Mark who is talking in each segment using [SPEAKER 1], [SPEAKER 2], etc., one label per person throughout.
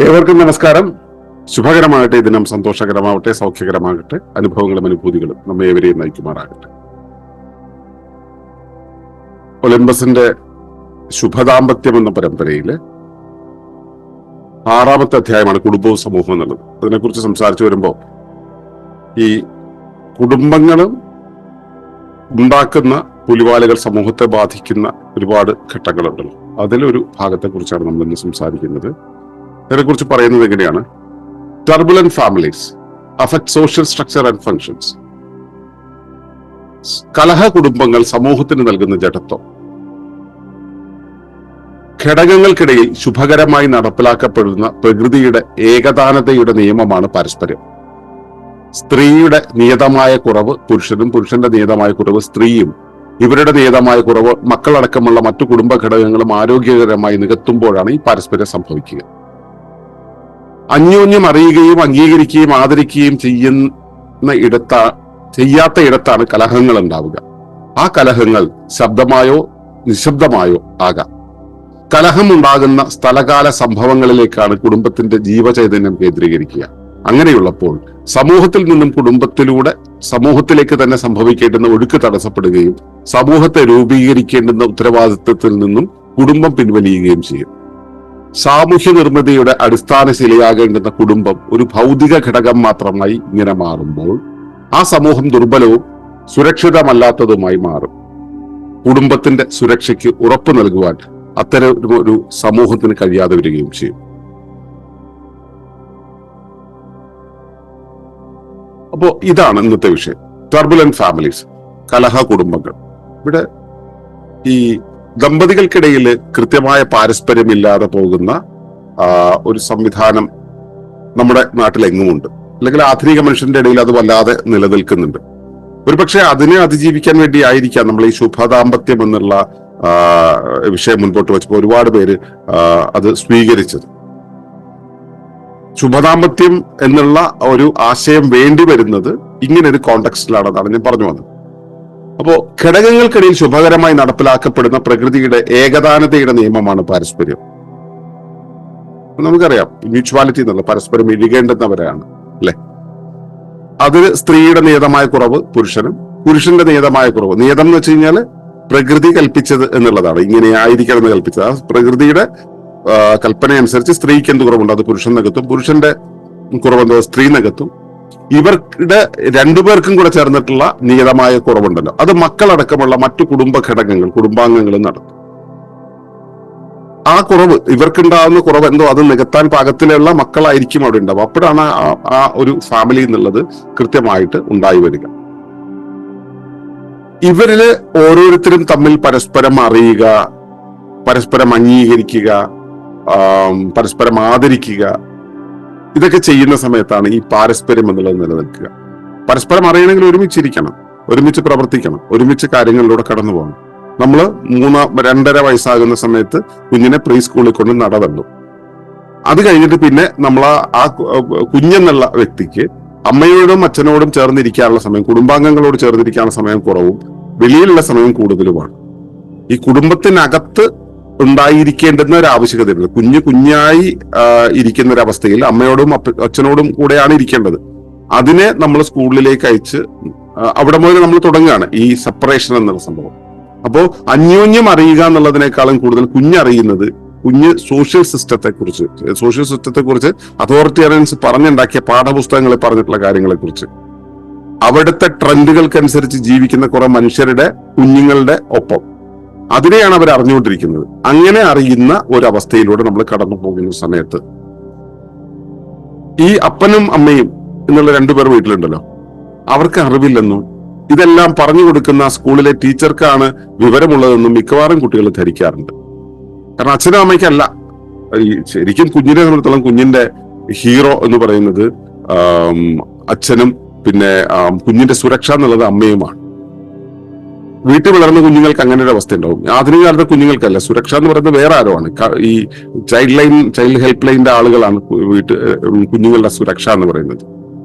[SPEAKER 1] ഏവർക്കും നമസ്കാരം. ശുഭകരമാകട്ടെ, ദിനം സന്തോഷകരമാവട്ടെ, സൗഖ്യകരമാകട്ടെ, അനുഭവങ്ങളും അനുഭൂതികളും നമ്മെ ഏവരെയും നയിക്കുമാറാകട്ടെ. ഒളിമ്പസിന്റെ ശുഭദാമ്പത്യം എന്ന പരമ്പരയില് 6ാമത്തെ അധ്യായമാണ് കുടുംബവും സമൂഹവും എന്നുള്ളത്. അതിനെക്കുറിച്ച് സംസാരിച്ചു വരുമ്പോൾ ഈ കുടുംബങ്ങളും ഉണ്ടാക്കുന്ന പുലിവാലുകൾ സമൂഹത്തെ ബാധിക്കുന്ന ഒരുപാട് ഘട്ടങ്ങളുണ്ടല്ലോ. അതിലൊരു ഭാഗത്തെക്കുറിച്ചാണ് നമ്മൾ ഇന്ന് സംസാരിക്കുന്നത്. ഇതിനെക്കുറിച്ച് പറയുന്നത് എങ്ങനെയാണ്? Turbulent families affect social structure and functions. കലഹ കുടുംബങ്ങൾ സമൂഹത്തിന് നൽകുന്ന ജഡത്വം. ഘടകങ്ങൾക്കിടയിൽ ശുഭകരമായി നടപ്പിലാക്കപ്പെടുന്ന പ്രകൃതിയുടെ ഏകതാനതയുടെ നിയമമാണ് പാരസ്പര്യം. സ്ത്രീയുടെ നിയതമായ കുറവ് പുരുഷനും, പുരുഷന്റെ നിയതമായ കുറവ് സ്ത്രീയും, ഇവരുടെ നിയതമായ കുറവ് മക്കളടക്കമുള്ള മറ്റു കുടുംബ ഘടകങ്ങളും ആരോഗ്യകരമായി നികത്തുമ്പോഴാണ് ഈ പാരസ്പര്യം സംഭവിക്കുക. അന്യോന്യം അറിയുകയും അംഗീകരിക്കുകയും ആദരിക്കുകയും ചെയ്യാത്ത ഇടത്താണ് കലഹങ്ങൾ ഉണ്ടാവുക. ആ കലഹങ്ങൾ ശബ്ദമായോ നിശബ്ദമായോ ആകാം. കലഹം ഉണ്ടാകുന്ന സ്ഥലകാല സംഭവങ്ങളിലേക്കാണ് കുടുംബത്തിന്റെ ജീവചൈതന്യം കേന്ദ്രീകരിക്കുക. അങ്ങനെയുള്ളപ്പോൾ സമൂഹത്തിൽ നിന്നും കുടുംബത്തിലൂടെ സമൂഹത്തിലേക്ക് തന്നെ സംഭവിക്കേണ്ടുന്ന ഒഴുക്ക് തടസ്സപ്പെടുകയും സമൂഹത്തെ രൂപീകരിക്കേണ്ടുന്ന ഉത്തരവാദിത്വത്തിൽ നിന്നും കുടുംബം പിൻവലിയുകയും ചെയ്യും. സാമൂഹ്യ നിർമ്മിതിയുടെ അടിസ്ഥാന ശിലയാകേണ്ടുന്ന കുടുംബം ഒരു ഭൗതിക ഘടകം മാത്രമായി ഇങ്ങനെ മാറുമ്പോൾ ആ സമൂഹം ദുർബലവും സുരക്ഷിതമല്ലാത്തതുമായി മാറും. കുടുംബത്തിന്റെ സുരക്ഷയ്ക്ക് ഉറപ്പു നൽകുവാൻ അത്തരം ഒരു സമൂഹത്തിന് കഴിയാതെ വരികയും ചെയ്യും. അപ്പോ ഇതാണ് ഇന്നത്തെ വിഷയം, ടർബുലന്റ് ഫാമിലീസ്, കലഹ കുടുംബങ്ങൾ. ഇവിടെ ഈ ദമ്പതികൾക്കിടയിൽ കൃത്യമായ പാരസ്പര്യമില്ലാതെ പോകുന്ന ഒരു സംവിധാനം നമ്മുടെ നാട്ടിലെങ്ങുമുണ്ട്. അല്ലെങ്കിൽ ആധുനിക മനുഷ്യന്റെ ഇടയിൽ അത് വല്ലാതെ നിലനിൽക്കുന്നുണ്ട്. ഒരുപക്ഷെ അതിനെ അതിജീവിക്കാൻ വേണ്ടി ആയിരിക്കാം നമ്മൾ ഈ ശുഭദാമ്പത്യം എന്നുള്ള വിഷയം മുൻപോട്ട് വെച്ചപ്പോൾ ഒരുപാട് പേര് അത് സ്വീകരിച്ചത്. ശുഭദാമ്പത്യം എന്നുള്ള ഒരു ആശയം വേണ്ടി വരുന്നത് ഇങ്ങനെ ഒരു കോണ്ടെക്സ്റ്റിലാണെന്നാണ് ഞാൻ പറഞ്ഞു വന്നത്. അപ്പോ ഘടകങ്ങൾക്കിടയിൽ ശുഭകരമായി നടപ്പിലാക്കപ്പെടുന്ന പ്രകൃതിയുടെ ഏകതാനതയുടെ നിയമമാണ് പാരസ്പര്യം. നമുക്കറിയാം, മ്യൂച്വാലിറ്റി എന്നുള്ള പരസ്പരം ഇഴുകേണ്ടുന്നവരാണ് അല്ലെ. അത് സ്ത്രീയുടെ നിയതമായ കുറവ് പുരുഷനും, പുരുഷന്റെ നിയതമായ കുറവ്. നിയതം എന്ന് വെച്ച് കഴിഞ്ഞാൽ പ്രകൃതി കൽപ്പിച്ചത് എന്നുള്ളതാണ്. ഇങ്ങനെ ആയിരിക്കണം എന്ന് കൽപ്പിച്ചത്. ആ പ്രകൃതിയുടെ കൽപ്പനയനുസരിച്ച് സ്ത്രീക്ക് എന്ത് കുറവുണ്ട് അത് പുരുഷൻ നികത്തും, പുരുഷന്റെ കുറവെന്തോ സ്ത്രീ നികത്തും. ഇവരുടെ രണ്ടുപേർക്കും കൂടെ ചേർന്നിട്ടുള്ള നിയതമായ കുറവുണ്ടല്ലോ, അത് മക്കളടക്കമുള്ള മറ്റു കുടുംബ ഘടകങ്ങൾ, കുടുംബാംഗങ്ങളും നടത്തും. ആ കുറവ്, ഇവർക്കുണ്ടാകുന്ന കുറവ് എന്തോ അത് നികത്താൻ പാകത്തിലുള്ള മക്കളായിരിക്കും അവിടെ ഉണ്ടാവും. അപ്പോഴാണ് ആ ഒരു ഫാമിലി എന്നുള്ളത് കൃത്യമായിട്ട് ഉണ്ടായി വരിക. ഇവരില് ഓരോരുത്തരും തമ്മിൽ പരസ്പരം അറിയുക, പരസ്പരം അംഗീകരിക്കുക, പരസ്പരം ആദരിക്കുക, ഇതൊക്കെ ചെയ്യുന്ന സമയത്താണ് ഈ പാരസ്പര്യം എന്നുള്ളത് നിലനിൽക്കുക. പരസ്പരം അറിയണമെങ്കിൽ ഒരുമിച്ചിരിക്കണം, ഒരുമിച്ച് പ്രവർത്തിക്കണം, ഒരുമിച്ച് കാര്യങ്ങളിലൂടെ കടന്നു പോകണം. നമ്മള് 2.5 വയസ്സാകുന്ന സമയത്ത് കുഞ്ഞിനെ പ്രീ സ്കൂളിൽ കൊണ്ട് നടന്നു. അത് കഴിഞ്ഞിട്ട് പിന്നെ നമ്മൾ ആ കുഞ്ഞെന്നുള്ള വ്യക്തിക്ക് അമ്മയോടും അച്ഛനോടും ചേർന്നിരിക്കാനുള്ള സമയം, കുടുംബാംഗങ്ങളോട് ചേർന്നിരിക്കാനുള്ള സമയം കുറവും വെളിയിലുള്ള സമയം കൂടുതലുമാണ്. ഈ കുടുംബത്തിനകത്ത് ഉണ്ടായിരിക്കേണ്ടുന്ന ഒരു ആവശ്യകതയുണ്ട്. കുഞ്ഞായി ഇരിക്കുന്ന ഒരു അവസ്ഥയിൽ അമ്മയോടും അച്ഛനോടും കൂടെയാണ് ഇരിക്കേണ്ടത്. അതിനെ നമ്മൾ സ്കൂളിലേക്ക് അയച്ച് അവിടെ മുതൽ നമ്മൾ തുടങ്ങുകയാണ് ഈ സെപ്പറേഷൻ എന്നുള്ള സംഭവം. അപ്പോ അന്യോന്യം അറിയുക എന്നുള്ളതിനേക്കാളും കൂടുതൽ കുഞ്ഞ് സോഷ്യൽ സിസ്റ്റത്തെ കുറിച്ച് അതോറിറ്റേറിയൻസ് പറഞ്ഞുണ്ടാക്കിയ പാഠപുസ്തകങ്ങളിൽ പറഞ്ഞിട്ടുള്ള കാര്യങ്ങളെ കുറിച്ച്, അവിടുത്തെ ട്രെൻഡുകൾക്കനുസരിച്ച് ജീവിക്കുന്ന കുറെ മനുഷ്യരുടെ കുഞ്ഞുങ്ങളുടെ ഒപ്പം, അതിനെയാണ് അവർ അറിഞ്ഞുകൊണ്ടിരിക്കുന്നത്. അങ്ങനെ അറിയുന്ന ഒരവസ്ഥയിലൂടെ നമ്മൾ കടന്നു പോകുന്ന സമയത്ത് ഈ അപ്പനും അമ്മയും എന്നുള്ള 2 പേർ വീട്ടിലുണ്ടല്ലോ, അവർക്ക് അറിവില്ലെന്നും ഇതെല്ലാം പറഞ്ഞു കൊടുക്കുന്ന സ്കൂളിലെ ടീച്ചർക്കാണ് വിവരമുള്ളതെന്നും മിക്കവാറും കുട്ടികൾ ധരിക്കാറുണ്ട്. കാരണം അച്ഛനും അമ്മയ്ക്കല്ല. ശരിക്കും കുഞ്ഞിനെ സംബന്ധിച്ചിടത്തോളം കുഞ്ഞിന്റെ ഹീറോ എന്ന് പറയുന്നത് അച്ഛനും പിന്നെ കുഞ്ഞിന്റെ സുരക്ഷ എന്നുള്ളത് അമ്മയുമാണ്. വീട്ടിൽ വളർന്ന കുഞ്ഞുങ്ങൾക്ക് അങ്ങനെ ഒരു അവസ്ഥ ഉണ്ടാവും. ആധുനിക കാലത്തെ കുഞ്ഞുങ്ങൾക്കല്ല. സുരക്ഷ എന്ന് പറയുന്നത് വേറെ ആരോ ആണ്. ഈ ചൈൽഡ് ഹെൽപ്പ് ലൈനിന്റെ ആളുകളാണ് കുഞ്ഞുങ്ങളുടെ സുരക്ഷ എന്ന് പറയുന്നത്.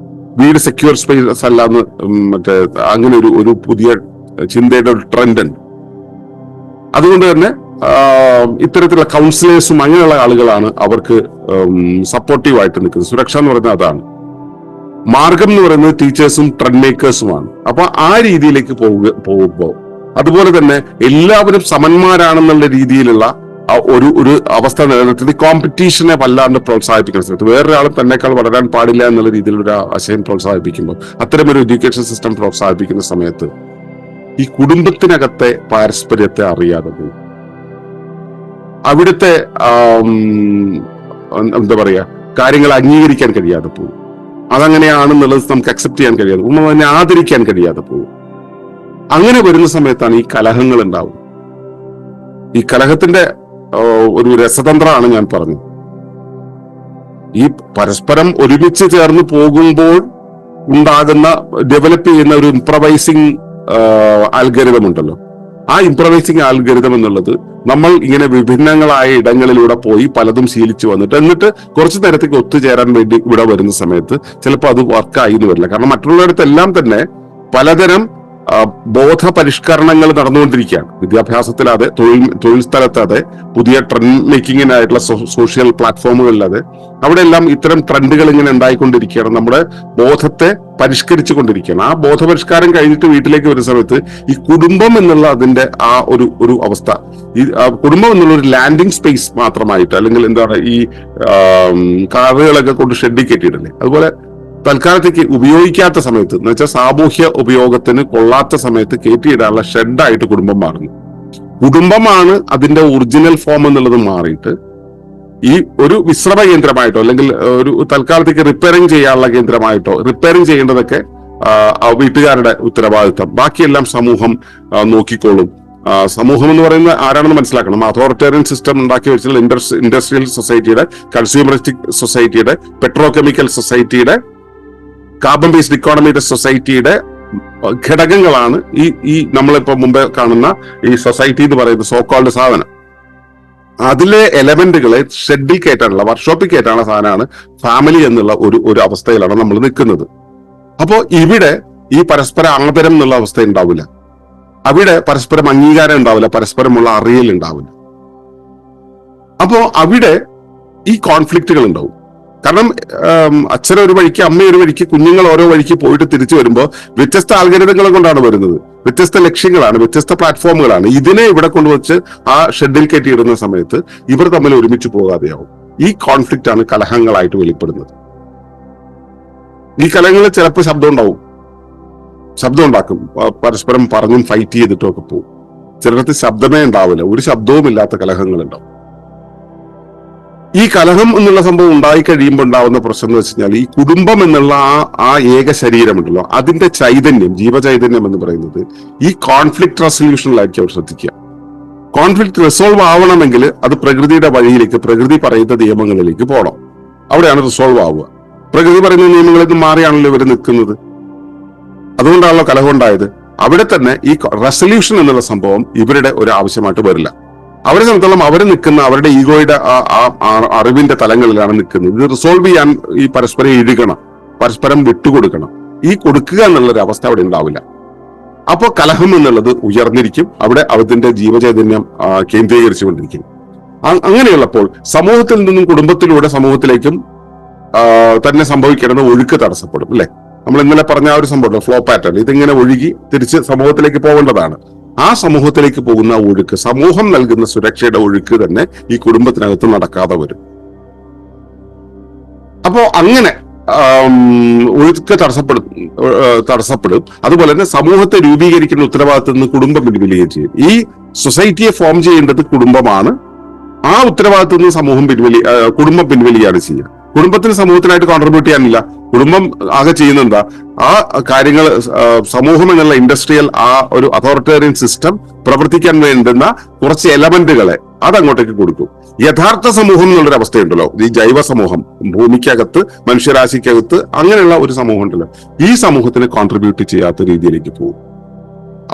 [SPEAKER 1] വീട് സെക്യൂർ സ്പേസ് അല്ല എന്ന് അങ്ങനെ ഒരു പുതിയ ചിന്തയുടെ ഒരു ട്രെൻഡ് ഉണ്ട്. അതുകൊണ്ട് തന്നെ ഇത്തരത്തിലുള്ള കൗൺസിലേഴ്സും അങ്ങനെയുള്ള ആളുകളാണ് അവർക്ക് സപ്പോർട്ടീവായിട്ട് നിൽക്കുന്നത്. സുരക്ഷ എന്ന് പറയുന്നത് അതാണ്. മാർഗം എന്ന് പറയുന്നത് ടീച്ചേഴ്സും ട്രെൻഡ് മേക്കേഴ്സുമാണ്. അപ്പൊ ആ രീതിയിലേക്ക് പോകുമ്പോൾ അതുപോലെ തന്നെ എല്ലാവരും സമന്മാരാണെന്നുള്ള രീതിയിലുള്ള ഒരു അവസ്ഥ നിലനിർത്തി കോമ്പറ്റീഷനെ വല്ലാണ്ട് പ്രോത്സാഹിപ്പിക്കുന്ന സമയത്ത്, വേറൊരാളും തന്നെക്കാൾ വളരാൻ പാടില്ല എന്നുള്ള രീതിയിലൊരു ആശയം പ്രോത്സാഹിപ്പിക്കുമ്പോൾ, അത്തരമൊരു എഡ്യൂക്കേഷൻ സിസ്റ്റം പ്രോത്സാഹിപ്പിക്കുന്ന സമയത്ത് ഈ കുടുംബത്തിനകത്തെ പാരസ്പര്യത്തെ അറിയാതെ പോകും. അവിടുത്തെ എന്താ പറയാ കാര്യങ്ങൾ അംഗീകരിക്കാൻ കഴിയാതെ പോകും. അതങ്ങനെയാണെന്നുള്ളത് നമുക്ക് അക്സെപ്റ്റ് ചെയ്യാൻ കഴിയാതെ പോകും, അതിനെ ആദരിക്കാൻ കഴിയാതെ പോകും. അങ്ങനെ വരുന്ന സമയത്താണ് ഈ കലഹങ്ങൾ ഉണ്ടാവും. ഈ കലഹത്തിന്റെ ഒരു രസതന്ത്രമാണ് ഞാൻ പറഞ്ഞത്. ഈ പരസ്പരം ഒരുമിച്ച് ചേർന്ന് പോകുമ്പോൾ ഉണ്ടാകുന്ന ഡെവലപ്പ് ചെയ്യുന്ന ഒരു ഇംപ്രവൈസിങ് ആൽഗരിതം ഉണ്ടല്ലോ. ആ ഇംപ്രവൈസിങ് ആൽഗരിതം എന്നുള്ളത് നമ്മൾ ഇങ്ങനെ വിഭിന്നങ്ങളായ ഇടങ്ങളിലൂടെ പോയി പലതും ശീലിച്ചു വന്നിട്ട് എന്നിട്ട് കുറച്ചു നേരത്തേക്ക് ഒത്തുചേരാൻ വേണ്ടി ഇവിടെ വരുന്ന സമയത്ത് ചിലപ്പോൾ അത് വർക്കായി എന്ന് വരില്ല. കാരണം മറ്റുള്ളവരടുത്തെല്ലാം തന്നെ പലതരം ബോധ പരിഷ്കരണങ്ങൾ നടന്നുകൊണ്ടിരിക്കുകയാണ്. വിദ്യാഭ്യാസത്തിലതെ, തൊഴിൽ സ്ഥലത്തതെ, പുതിയ ട്രെൻഡ് മേക്കിങ്ങിനായിട്ടുള്ള സോഷ്യൽ പ്ലാറ്റ്ഫോമുകളിലതെ, അവിടെ എല്ലാം ഇത്തരം ട്രെൻഡുകൾ ഇങ്ങനെ ഉണ്ടായിക്കൊണ്ടിരിക്കുകയാണ്. നമ്മുടെ ബോധത്തെ പരിഷ്കരിച്ചു കൊണ്ടിരിക്കുകയാണ്. ആ ബോധപരിഷ്കാരം കഴിഞ്ഞിട്ട് വീട്ടിലേക്ക് വരുന്ന സമയത്ത് ഈ കുടുംബം എന്നുള്ള അതിന്റെ ആ ഒരു അവസ്ഥ, ഈ കുടുംബം എന്നുള്ള ഒരു ലാൻഡിങ് സ്പേസ് മാത്രമായിട്ട്, അല്ലെങ്കിൽ എന്താണ് ഈ കാറുകളൊക്കെ കൊണ്ട് ഷെഡിൽ കെട്ടിയിടല്ലേ, അതുപോലെ തൽക്കാലത്തേക്ക് ഉപയോഗിക്കാത്ത സമയത്ത് എന്ന് വെച്ചാൽ സാമൂഹ്യ ഉപയോഗത്തിന് കൊള്ളാത്ത സമയത്ത് കയറ്റിയിടാനുള്ള ഷെഡായിട്ട് കുടുംബം മാറുന്നു. കുടുംബമാണ് അതിന്റെ ഒറിജിനൽ ഫോം എന്നുള്ളത് മാറിയിട്ട് ഈ ഒരു വിശ്രമ കേന്ദ്രമായിട്ടോ അല്ലെങ്കിൽ ഒരു തൽക്കാലത്തേക്ക് റിപ്പയറിംഗ് ചെയ്യാനുള്ള കേന്ദ്രമായിട്ടോ, റിപ്പയറിംഗ് ചെയ്യേണ്ടതൊക്കെ വീട്ടുകാരുടെ ഉത്തരവാദിത്തം, ബാക്കിയെല്ലാം സമൂഹം നോക്കിക്കോളും. സമൂഹം എന്ന് പറയുന്നത് ആരാണെന്ന് മനസ്സിലാക്കണം. അതോറിറ്റേറിയൻ സിസ്റ്റം ഉണ്ടാക്കി വെച്ചാൽ ഇൻഡസ്ട്രിയൽ സൊസൈറ്റിയുടെ, കൺസ്യൂമറിസ്റ്റിക് സൊസൈറ്റിയുടെ, പെട്രോ കെമിക്കൽ സൊസൈറ്റിയുടെ, കാർബൺ ബേസ്ഡ് ഇക്കോണമിയുടെ സൊസൈറ്റിയുടെ ഘടകങ്ങളാണ് ഈ നമ്മളിപ്പോ മുമ്പേ കാണുന്ന ഈ സൊസൈറ്റി എന്ന് പറയുന്ന സോക്കോൾഡ് സാധനം. അതിലെ എലമെന്റുകളെ ഷെഡിൽ കയറ്റാനുള്ള, വർക്ക്ഷോപ്പിൽ കയറ്റാനുള്ള സാധനമാണ് ഫാമിലി എന്നുള്ള ഒരു അവസ്ഥയിലാണ് നമ്മൾ നിൽക്കുന്നത്. അപ്പോ ഇവിടെ ഈ പരസ്പര ആദരം എന്നുള്ള അവസ്ഥ ഉണ്ടാവില്ല, അവിടെ പരസ്പരം അംഗീകാരം ഉണ്ടാവില്ല, പരസ്പരമുള്ള അറിയൽ ഉണ്ടാവില്ല. അപ്പോ അവിടെ ഈ കോൺഫ്ലിക്റ്റുകൾ ഉണ്ടാവും. കാരണം അച്ഛനൊരു വഴിക്ക്, അമ്മയൊരു വഴിക്ക്, കുഞ്ഞുങ്ങൾ ഓരോ വഴിക്ക് പോയിട്ട് തിരിച്ചു വരുമ്പോൾ വ്യത്യസ്ത ആൽഗരിതങ്ങളെ കൊണ്ടാണ് വരുന്നത്, വ്യത്യസ്ത ലക്ഷ്യങ്ങളാണ്, വ്യത്യസ്ത പ്ലാറ്റ്ഫോമുകളാണ്. ഇതിനെ ഇവിടെ കൊണ്ടുവച്ച് ആ ഷെഡിൽ കയറ്റിയിടുന്ന സമയത്ത് ഇവർ തമ്മിൽ ഒരുമിച്ച് പോകാതെയാവും. ഈ കോൺഫ്ലിക്റ്റ് ആണ് കലഹങ്ങളായിട്ട് വെളിപ്പെടുന്നത്. ഈ കലഹങ്ങളിൽ ചിലപ്പോൾ ശബ്ദം ഉണ്ടാക്കും, പരസ്പരം പറഞ്ഞും ഫൈറ്റ് ചെയ്തിട്ടും ഒക്കെ പോകും. ചിലർക്ക് ശബ്ദമേ ഉണ്ടാവില്ല, ഒരു ശബ്ദവും ഇല്ലാത്ത കലഹങ്ങൾ ഉണ്ടാവും. ഈ കലഹം എന്നുള്ള സംഭവം ഉണ്ടായി കഴിയുമ്പോൾ ഉണ്ടാവുന്ന പ്രശ്നം എന്ന് വെച്ച് കഴിഞ്ഞാൽ ഈ കുടുംബം എന്നുള്ള ആ ഏക ശരീരമുണ്ടല്ലോ, അതിന്റെ ചൈതന്യം, ജീവചൈതന്യം എന്ന് പറയുന്നത് ഈ കോൺഫ്ലിക്ട് റെസൊല്യൂഷനിലായിരിക്കും അവർ ശ്രദ്ധിക്കുക. കോൺഫ്ലിക്ട് റിസോൾവ് ആവണമെങ്കിൽ അത് പ്രകൃതിയുടെ വഴിയിലേക്ക്, പ്രകൃതി പറയുന്ന നിയമങ്ങളിലേക്ക് പോകണം. അവിടെയാണ് റിസോൾവ് ആവുക. പ്രകൃതി പറയുന്ന നിയമങ്ങളിൽ നിന്ന് മാറിയാണല്ലോ ഇവർ നിൽക്കുന്നത്. അതുകൊണ്ടാണല്ലോ കലഹം ഉണ്ടായത്. അവിടെ തന്നെ ഈ റെസൊല്യൂഷൻ എന്നുള്ള സംഭവം ഇവരുടെ ഒരു ആവശ്യമായിട്ട് വരില്ല. അവരെ സംബന്ധിച്ചോളം അവർ നിൽക്കുന്ന അവരുടെ ഈഗോയുടെ അറിവിന്റെ തലങ്ങളിലാണ് നിൽക്കുന്നത്. ഇത് റിസോൾവ് ചെയ്യാൻ ഈ പരസ്പരം ഇഴുകണം, പരസ്പരം വിട്ടുകൊടുക്കണം. ഈ കൊടുക്കുക എന്നുള്ളൊരു അവസ്ഥ അവിടെ ഉണ്ടാവില്ല. അപ്പോൾ കലഹം എന്നുള്ളത് ഉയർന്നിരിക്കും, അവിടെ അതിന്റെ ജീവചൈതന്യം കേന്ദ്രീകരിച്ചുകൊണ്ടിരിക്കും. അങ്ങനെയുള്ളപ്പോൾ സമൂഹത്തിൽ നിന്നും കുടുംബത്തിലൂടെ സമൂഹത്തിലേക്കും തന്നെ സംഭവിക്കേണ്ടത് ഒഴുക്ക് തടസ്സപ്പെടും. അല്ലെ, നമ്മൾ ഇന്നലെ പറഞ്ഞ ആ ഒരു സംഭവം ഫ്ലോ പാറ്റേൺ, ഇതിങ്ങനെ ഒഴുകി തിരിച്ച് സമൂഹത്തിലേക്ക് പോകേണ്ടതാണ്. ആ സമൂഹത്തിലേക്ക് പോകുന്ന ഒഴുക്ക്, സമൂഹം നൽകുന്ന സുരക്ഷയുടെ ഒഴുക്ക് തന്നെ ഈ കുടുംബത്തിനകത്ത് നടക്കാതെ വരും. അപ്പോ അങ്ങനെ ഒഴുക്ക് തടസ്സപ്പെടും. അതുപോലെ തന്നെ സമൂഹത്തെ രൂപീകരിക്കുന്ന ഉത്തരവാദിത്തത്തിൽ നിന്ന് കുടുംബം പിൻവലിയുകയും ചെയ്യും. ഈ സൊസൈറ്റിയെ ഫോം ചെയ്യേണ്ടത് കുടുംബമാണ്. ആ ഉത്തരവാദിത്തത്തിൽ നിന്ന് കുടുംബം പിൻവലിയാണ് ചെയ്യുക. കുടുംബത്തിന് സമൂഹത്തിനായിട്ട് കോൺട്രിബ്യൂട്ട് ചെയ്യാനില്ല. കുടുംബം ആകെ ചെയ്യുന്ന എന്താ, ആ കാര്യങ്ങൾ സമൂഹം എന്നുള്ള ഇൻഡസ്ട്രിയൽ ആ ഒരു അതോറിറ്റേറിയൻ സിസ്റ്റം പ്രവർത്തിക്കാൻ വേണ്ടുന്ന കുറച്ച് എലമെന്റുകളെ അതങ്ങോട്ടേക്ക് കൊടുക്കും. യഥാർത്ഥ സമൂഹം എന്നുള്ളൊരു അവസ്ഥയുണ്ടല്ലോ, ഈ ജൈവ സമൂഹം, ഭൂമിക്കകത്ത്, മനുഷ്യരാശിക്കകത്ത് അങ്ങനെയുള്ള ഒരു സമൂഹം ഉണ്ടല്ലോ, ഈ സമൂഹത്തിന് കോൺട്രിബ്യൂട്ട് ചെയ്യാത്ത രീതിയിലേക്ക് പോകും.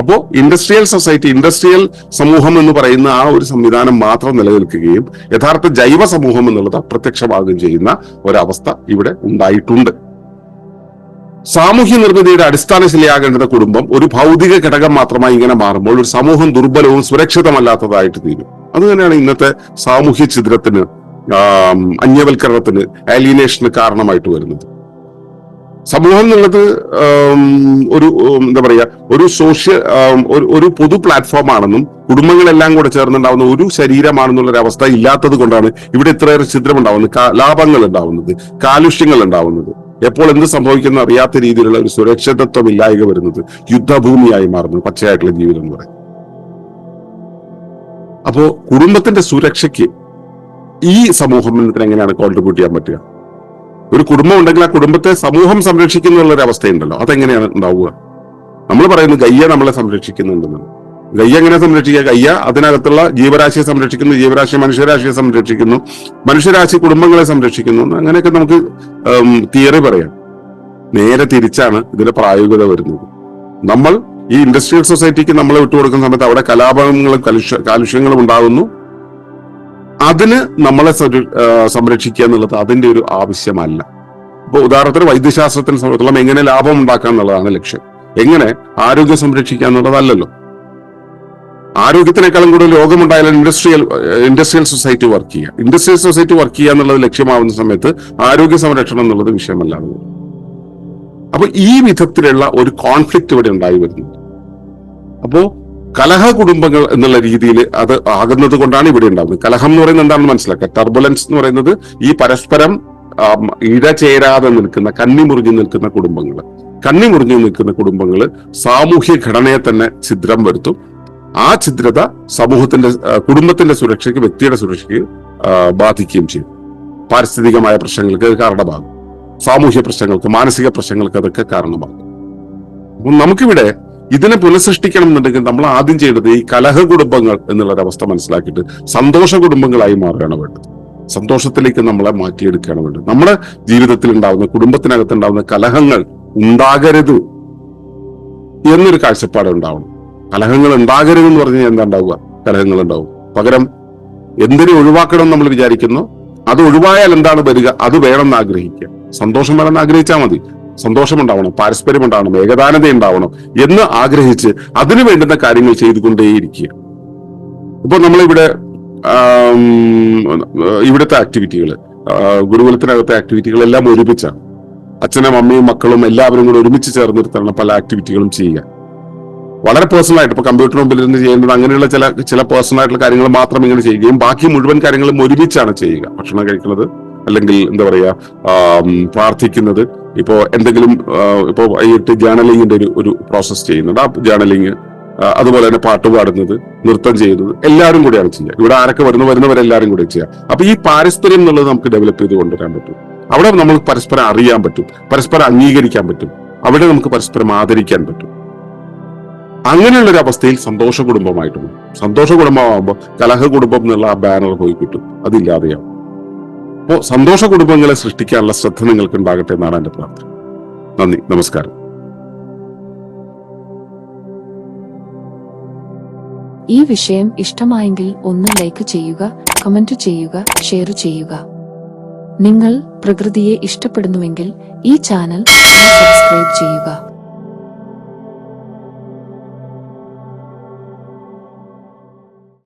[SPEAKER 1] അപ്പോ ഇൻഡസ്ട്രിയൽ സൊസൈറ്റി, ഇൻഡസ്ട്രിയൽ സമൂഹം എന്ന് പറയുന്ന ആ ഒരു സംവിധാനം മാത്രം നിലനിൽക്കുകയും യഥാർത്ഥ ജൈവ സമൂഹം എന്നുള്ളത് അപ്രത്യക്ഷമാകുകയും ചെയ്യുന്ന ഒരവസ്ഥ ഇവിടെ ഉണ്ടായിട്ടുണ്ട്. സാമൂഹ്യ നിർമ്മിതിയുടെ അടിസ്ഥാന ശിലയാകേണ്ടുന്ന കുടുംബം ഒരു ഭൗതിക ഘടകം മാത്രമായി ഇങ്ങനെ മാറുമ്പോൾ ഒരു സമൂഹം ദുർബലവും സുരക്ഷിതമല്ലാത്തതായിട്ട് തീരും. അത് തന്നെയാണ് ഇന്നത്തെ സാമൂഹ്യ ഛിദ്രത്തിന്, അന്യവൽക്കരണത്തിന്, ആലിയനേഷന് കാരണമായിട്ട് വരുന്നത്. സമൂഹം എന്നുള്ളത് ഒരു എന്താ പറയാ, ഒരു ഒരു പൊതു പ്ലാറ്റ്ഫോമാണെന്നും കുടുംബങ്ങളെല്ലാം കൂടെ ചേർന്നുണ്ടാവുന്ന ഒരു ശരീരമാണെന്നുള്ളൊരു അവസ്ഥ ഇല്ലാത്തത് കൊണ്ടാണ് ഇവിടെ ഇത്രയേറെ ഛിദ്രം ഉണ്ടാവുന്നത്, ലാഭങ്ങൾ ഉണ്ടാവുന്നത്, കാലുഷ്യങ്ങൾ ഉണ്ടാവുന്നത്, എപ്പോൾ എന്ത് സംഭവിക്കുന്ന അറിയാത്ത രീതിയിലുള്ള ഒരു സുരക്ഷിതത്വം ഇല്ലായ്മ വരുന്നത്, യുദ്ധഭൂമിയായി മാറുന്നത് പച്ചയായിട്ടുള്ള ജീവിതം എന്ന് പറയും. അപ്പോ കുടുംബത്തിന്റെ സുരക്ഷയ്ക്ക് ഈ സമൂഹത്തിന് എങ്ങനെയാണ് കോൺട്രിബ്യൂട്ട് ചെയ്യാൻ പറ്റുക? ഒരു കുടുംബം ഉണ്ടെങ്കിൽ ആ കുടുംബത്തെ സമൂഹം സംരക്ഷിക്കുന്ന ഒരു അവസ്ഥയുണ്ടല്ലോ, അതെങ്ങനെയാണ് ഉണ്ടാവുക? നമ്മൾ പറയുന്നത് ഗയ്യ നമ്മളെ സംരക്ഷിക്കുന്നുണ്ടെന്നാണ്. ഗയ്യ എങ്ങനെ സംരക്ഷിക്കുക? ഗയ്യ അതിനകത്തുള്ള ജീവരാശിയെ സംരക്ഷിക്കുന്നു, ജീവരാശി മനുഷ്യരാശിയെ സംരക്ഷിക്കുന്നു, മനുഷ്യരാശി കുടുംബങ്ങളെ സംരക്ഷിക്കുന്നു. അങ്ങനെയൊക്കെ നമുക്ക് തിയറി പറയാം. നേരെ തിരിച്ചാണ് ഇതിന്റെ പ്രായോഗികത വരുന്നത്. നമ്മൾ ഈ ഇൻഡസ്ട്രിയൽ സൊസൈറ്റിക്ക് നമ്മളെ വിട്ടുകൊടുക്കുന്ന സമയത്ത് അവിടെ കലാപങ്ങളും കാലുഷ്യങ്ങളും ഉണ്ടാകുന്നു. അതിന് നമ്മളെ സംരക്ഷിക്കുക എന്നുള്ളത് അതിന്റെ ഒരു ആവശ്യമല്ല. ഇപ്പൊ ഉദാഹരണത്തിന് വൈദ്യശാസ്ത്രത്തിനെ സംബന്ധിച്ചിടത്തോളം എങ്ങനെ ലാഭം ഉണ്ടാക്കുക എന്നുള്ളതാണ് ലക്ഷ്യം, എങ്ങനെ ആരോഗ്യം സംരക്ഷിക്കുക എന്നുള്ളതല്ലല്ലോ. ആരോഗ്യത്തിനേക്കാളും കൂടുതൽ രോഗമുണ്ടായാലും ഇൻഡസ്ട്രിയൽ സൊസൈറ്റി വർക്ക് ചെയ്യുക. ഇൻഡസ്ട്രിയൽ സൊസൈറ്റി വർക്ക് ചെയ്യുക എന്നുള്ളത് ലക്ഷ്യമാവുന്ന സമയത്ത് ആരോഗ്യ സംരക്ഷണം എന്നുള്ളത് വിഷയമല്ലാതെ. അപ്പൊ ഈ വിധത്തിലുള്ള ഒരു കോൺഫ്ലിക്റ്റ് ഇവിടെ ഉണ്ടായി വരുന്നത്. അപ്പോ കലഹ കുടുംബങ്ങൾ എന്നുള്ള രീതിയിൽ അത് ആകുന്നത് കൊണ്ടാണ് ഇവിടെ ഉണ്ടാകുന്നത്. കലഹം എന്ന് പറയുന്നത് എന്താണെന്ന് മനസ്സിലാക്കുക. ടർബുലൻസ് എന്ന് പറയുന്നത് ഈ പരസ്പരം ഇഴചേരാതെ നിൽക്കുന്ന, കണ്ണിമുറിഞ്ഞു നിൽക്കുന്ന കുടുംബങ്ങൾ സാമൂഹ്യ ഘടനയെ തന്നെ ഛിദ്രം വരുത്തും. ആ ഛിദ്രത സമൂഹത്തിന്റെ, കുടുംബത്തിന്റെ സുരക്ഷയ്ക്ക്, വ്യക്തിയുടെ സുരക്ഷയ്ക്ക് ബാധിക്കുകയും ചെയ്യും. പാരിസ്ഥിതികമായ പ്രശ്നങ്ങൾക്ക് കാരണമാകും, സാമൂഹ്യ പ്രശ്നങ്ങൾക്ക്, മാനസിക പ്രശ്നങ്ങൾക്ക് അതൊക്കെ കാരണമാകും. അപ്പം നമുക്കിവിടെ ഇതിനെ പുനഃസൃഷ്ടിക്കണം എന്നുണ്ടെങ്കിൽ നമ്മൾ ആദ്യം ചെയ്യേണ്ടത് ഈ കലഹ കുടുംബങ്ങൾ എന്നുള്ളൊരവസ്ഥ മനസ്സിലാക്കിയിട്ട് സന്തോഷ കുടുംബങ്ങളായി മാറുകയാണ് വേണ്ടത്. സന്തോഷത്തിലേക്ക് നമ്മളെ മാറ്റിയെടുക്കുകയാണ് വേണ്ടത്. നമ്മുടെ ജീവിതത്തിൽ ഉണ്ടാവുന്ന, കുടുംബത്തിനകത്ത് ഉണ്ടാവുന്ന കലഹങ്ങൾ ഉണ്ടാകരുത് എന്നൊരു കാഴ്ചപ്പാട് ഉണ്ടാവണം. കലഹങ്ങൾ ഉണ്ടാകരുത് എന്ന് പറഞ്ഞാൽ എന്താ ഉണ്ടാവുക? കലഹങ്ങൾ ഉണ്ടാവും. പകരം എന്തിനു ഒഴിവാക്കണം നമ്മൾ വിചാരിക്കുന്നു, അത് ഒഴിവായാൽ എന്താണ് വരിക, അത് വേണമെന്ന് ആഗ്രഹിക്കുക. സന്തോഷം വേണമെന്ന് ആഗ്രഹിച്ചാൽ മതി. സന്തോഷം ഉണ്ടാവണം, പാരസ്പര്യം ഉണ്ടാവണം, ഏകദാനത ഉണ്ടാവണം എന്ന് ആഗ്രഹിച്ച് അതിനു വേണ്ടുന്ന കാര്യങ്ങൾ ചെയ്തുകൊണ്ടേയിരിക്കുക. ഇപ്പൊ നമ്മളിവിടെ ഇവിടുത്തെ ആക്ടിവിറ്റികൾ, ഗുരുകുലത്തിനകത്തെ ആക്ടിവിറ്റികൾ എല്ലാം ഒരുമിച്ചാണ്. അച്ഛനും അമ്മയും മക്കളും എല്ലാവരും കൂടെ ഒരുമിച്ച് ചേർന്നിരുത്താണ് പല ആക്ടിവിറ്റികളും ചെയ്യുക. വളരെ പേഴ്സണൽ ആയിട്ട്, ഇപ്പൊ കമ്പ്യൂട്ടർ മുമ്പിൽ ഇരുന്ന് ചെയ്യുന്നത് അങ്ങനെയുള്ള ചില പേഴ്സണൽ ആയിട്ടുള്ള കാര്യങ്ങൾ മാത്രം ഇങ്ങനെ ചെയ്യുകയും ബാക്കി മുഴുവൻ കാര്യങ്ങളും ഒരുമിച്ചാണ് ചെയ്യുക. ഭക്ഷണം കഴിക്കുന്നത്, അല്ലെങ്കിൽ എന്താ പറയാ, പ്രാർത്ഥിക്കുന്നത്, ഇപ്പോ എന്തെങ്കിലും ഇപ്പോ വൈകിട്ട് ജേർണലിങ്ങിന്റെ ഒരു പ്രോസസ് ചെയ്യുന്നുണ്ട്. ആ ജേർണലിങ്, അതുപോലെ തന്നെ പാട്ട് പാടുന്നത്, നൃത്തം ചെയ്യുന്നത് എല്ലാവരും കൂടെയാണ് ചെയ്യുക. ഇവിടെ ആരൊക്കെ വരുന്നവരെല്ലാവരും കൂടെ ചെയ്യുക. അപ്പൊ ഈ പാരസ്പര്യം എന്നുള്ളത് നമുക്ക് ഡെവലപ്പ് ചെയ്ത് കൊണ്ടുവരാൻ പറ്റും. അവിടെ നമുക്ക് പരസ്പരം അറിയാൻ പറ്റും, പരസ്പരം അംഗീകരിക്കാൻ പറ്റും, അവിടെ നമുക്ക് പരസ്പരം ആദരിക്കാൻ പറ്റും. അങ്ങനെയുള്ള ഒരു അവസ്ഥയിൽ സന്തോഷ കുടുംബമായിട്ട് പോകും. സന്തോഷ കുടുംബമാകുമ്പോൾ കലഹ കുടുംബം എന്നുള്ള ആ ബാനർ പോയി കിട്ടും, അതില്ലാതെയാവും. അപ്പോൾ സന്തോഷ കുടുംബങ്ങളെ സൃഷ്ടിക്കാനുള്ള ശ്രദ്ധ നിങ്ങൾക്ക് ഉണ്ടാകട്ടെ എന്നാണ് എന്റെ പ്രാർത്ഥന. നന്ദി, നമസ്കാരം.
[SPEAKER 2] ഈ വിഷയം ഇഷ്ടമായെങ്കിൽ ഒന്ന് ലൈക്ക് ചെയ്യുക, കമന്റ് ചെയ്യുക, ഷെയർ ചെയ്യുക. നിങ്ങൾ പ്രകൃതിയെ ഇഷ്ടപ്പെടുന്നുവെങ്കിൽ ഈ ചാനൽ സബ്സ്ക്രൈബ് ചെയ്യുക.